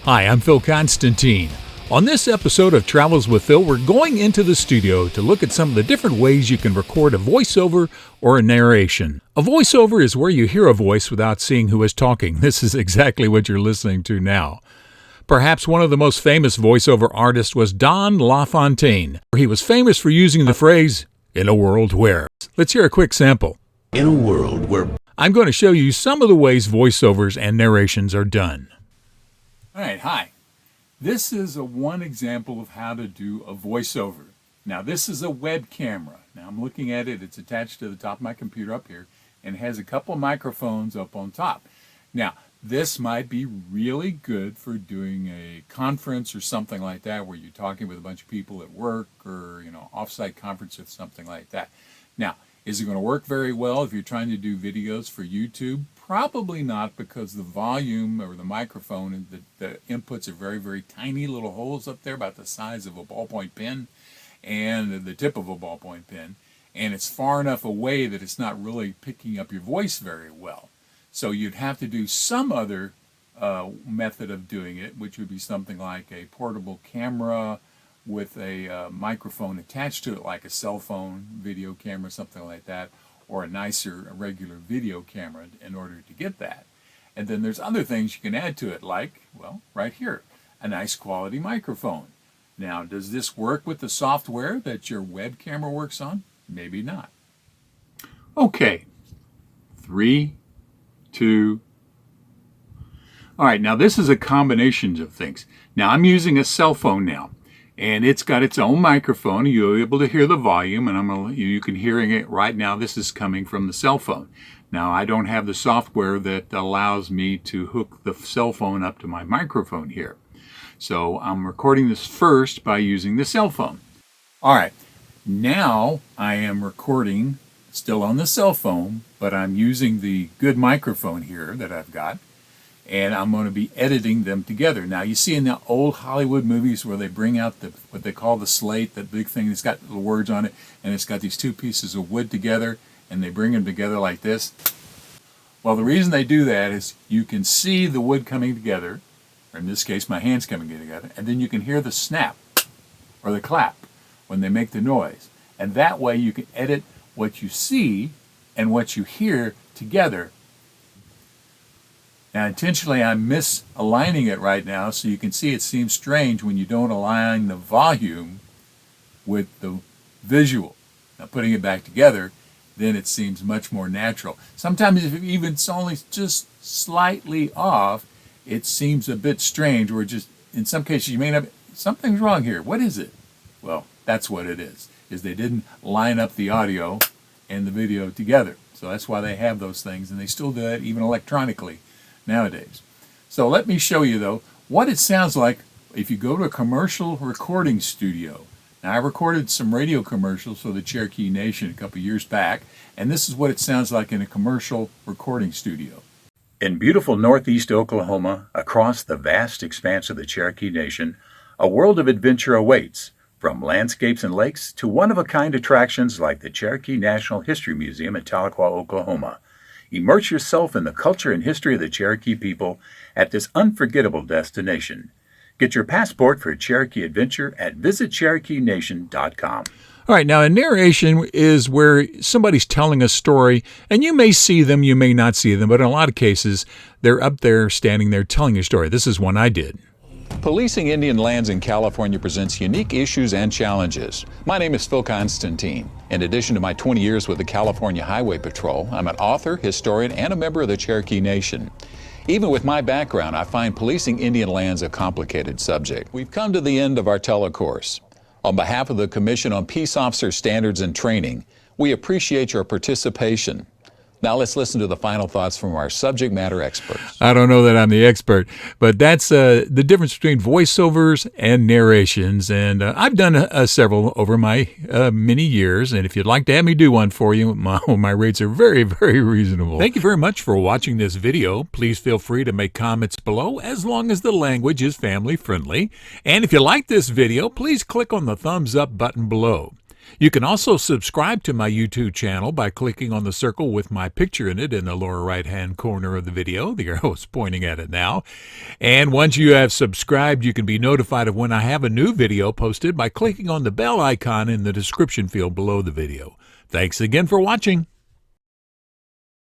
Hi, I'm Phil Constantine. On this episode of Travels with Phil, we're going into the studio to look at some of the different ways you can record a voiceover or a narration. A voiceover is where you hear a voice without seeing who is talking. This is exactly what you're listening to now. Perhaps one of the most famous voiceover artists was Don LaFontaine. He was famous for using the phrase, "in a world where." Let's hear a quick sample. In a world where... I'm going to show you some of the ways voiceovers and narrations are done. All right, hi. This is one example of how to do a voiceover. Now, this is a web camera. Now, I'm looking at it. It's attached to the top of my computer up here, and it has a couple microphones up on top. Now, this might be really good for doing a conference or something like that, where you're talking with a bunch of people at work or, off-site conference or something like that. Now, is it going to work very well if you're trying to do videos for YouTube? Probably not, because the volume or the microphone and the inputs are very, very tiny little holes up there about the size of a ballpoint pen and the tip of a ballpoint pen. And it's far enough away that it's not really picking up your voice very well. So you'd have to do some other method of doing it, which would be something like a portable camera with a microphone attached to it, like a cell phone video camera, something like that, or a nicer regular video camera in order to get that. And then there's other things you can add to it, like, well, right here, a nice quality microphone. Now, does this work with the software that your web camera works on? Maybe not. Okay, 3, 2. All right, now this is a combination of things. Now, I'm using a cell phone now. And it's got its own microphone. You're able to hear the volume, and you can hear it right now. This is coming from the cell phone. Now, I don't have the software that allows me to hook the cell phone up to my microphone here. So I'm recording this first by using the cell phone. All right, now I am recording still on the cell phone, but I'm using the good microphone here that I've got. And I'm going to be editing them together. Now, you see in the old Hollywood movies where they bring out what they call the slate, that big thing that's got the words on it, and it's got these two pieces of wood together, and they bring them together like this. Well, the reason they do that is you can see the wood coming together, or in this case, my hands coming together, and then you can hear the snap or the clap when they make the noise. And that way you can edit what you see and what you hear together. Now, intentionally, I'm misaligning it right now, so you can see it seems strange when you don't align the volume with the visual. Now, putting it back together, then it seems much more natural. Sometimes, if even it's only just slightly off, it seems a bit strange, or just, in some cases, you may not, something's wrong here. What is it? Well, that's what it is they didn't line up the audio and the video together. So that's why they have those things, and they still do that even electronically nowadays. So let me show you, though, what it sounds like if you go to a commercial recording studio. Now, I recorded some radio commercials for the Cherokee Nation a couple years back, and this is what it sounds like in a commercial recording studio. In beautiful northeast Oklahoma, across the vast expanse of the Cherokee Nation, a world of adventure awaits, from landscapes and lakes to one-of-a-kind attractions like the Cherokee National History Museum in Tahlequah, Oklahoma. Immerse yourself in the culture and history of the Cherokee people at this unforgettable destination. Get your passport for a Cherokee adventure at visitcherokeenation.com. All right, now a narration is where somebody's telling a story, and you may see them, you may not see them, but in a lot of cases, they're up there, standing there, telling a story. This is one I did. Policing Indian lands in California presents unique issues and challenges. My name is Phil Constantine. In addition to my 20 years with the California Highway Patrol, I'm an author, historian, and a member of the Cherokee Nation. Even with my background, I find policing Indian lands a complicated subject. We've come to the end of our telecourse. On behalf of the Commission on Peace Officer Standards and Training, we appreciate your participation. Now let's listen to the final thoughts from our subject matter experts. I don't know that I'm the expert, but that's the difference between voiceovers and narrations. And I've done several over my many years. And if you'd like to have me do one for you, my rates are very, very reasonable. Thank you very much for watching this video. Please feel free to make comments below as long as the language is family friendly. And if you like this video, please click on the thumbs up button below. You can also subscribe to my YouTube channel by clicking on the circle with my picture in it in the lower right-hand corner of the video. The arrow is pointing at it now. And once you have subscribed, you can be notified of when I have a new video posted by clicking on the bell icon in the description field below the video. Thanks again for watching.